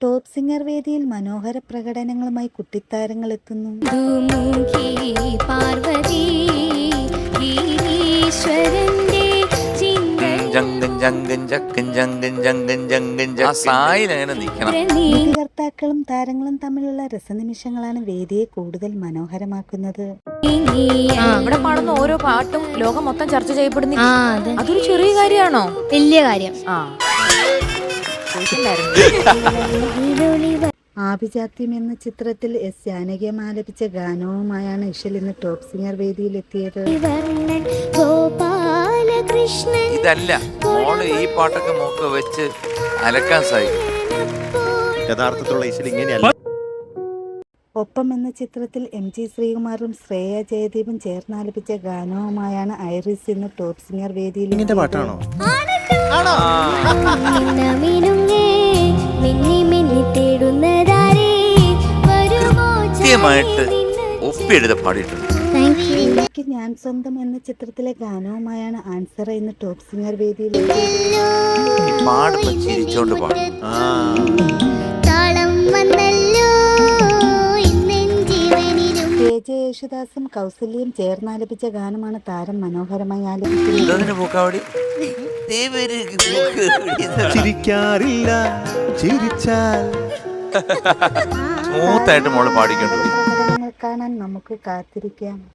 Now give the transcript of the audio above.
Top singer വേദിയിൽ മനോഹര പ്രകടനങ്ങളുമായി കുട്ടിത്താരങ്ങൾ എത്തുന്നു. വിധികർത്താക്കളും താരങ്ങളും തമ്മിലുള്ള രസനിമിഷങ്ങളാണ് വേദിയെ കൂടുതൽ മനോഹരമാക്കുന്നത്. ഇവിടെ പാടുന്ന ഓരോ പാട്ടും ലോകം മൊത്തം ചർച്ച ചെയ്യപ്പെടുന്നില്ല. അതൊരു ചെറിയ കാര്യമാണോ? വലിയ കാര്യം. ആഭിജാത്യം എന്ന ചിത്രത്തിൽ എസ് ജാനകിയം ആലപിച്ച ഗാനവുമായാണ് ഇഷൽ ഇന്ന് ടോപ്പ് സിംഗർ വേദിയിലെത്തിയത്. ഇതല്ല മോള് ഈ പാട്ടൊക്കെ മൂക്ക് വെച്ച് അലക്കാൻ സാധിക്കും. യഥാർത്ഥത്തിലുള്ള ഇഷൽ ഇങ്ങനെയല്ല. ഒപ്പം എന്ന ചിത്രത്തിൽ MG ശ്രീകുമാറും ശ്രേയ ജയദീപും ചേർന്നാലപിച്ച ഗാനവുമായാണ് ഐറിസ് ഇന്ന് ടോപ്പ് സിംഗർ വേദിയിൽ. പാട്ടാണോ? കൃത്യമായിട്ട് ഒപ്പിയെടുത്ത് പാടിയിട്ടുണ്ട്. എനിക്ക് ഞാൻ സ്വന്തം എന്ന ചിത്രത്തിലെ ഗാനവുമായാണ് ആൻസർ ഇന്ന് ടോപ്പ് സിംഗർ വേദിയിൽ. പാടുമ്പോ ചിരിച്ചോണ്ട് പാടും. KJ യേശുദാസും കൗസല്യയും ചേർന്നാലപിച്ച ഗാനമാണ് താരം മനോഹരമായി ആലപിക്കുന്നത്. ചിരിക്കാറില്ല, ചിരിച്ചാൽ സ്മൂത്തായിട്ട് മോള് പാടിക്കൊണ്ടു. കാണാൻ നമുക്ക് കാത്തിരിക്കാം.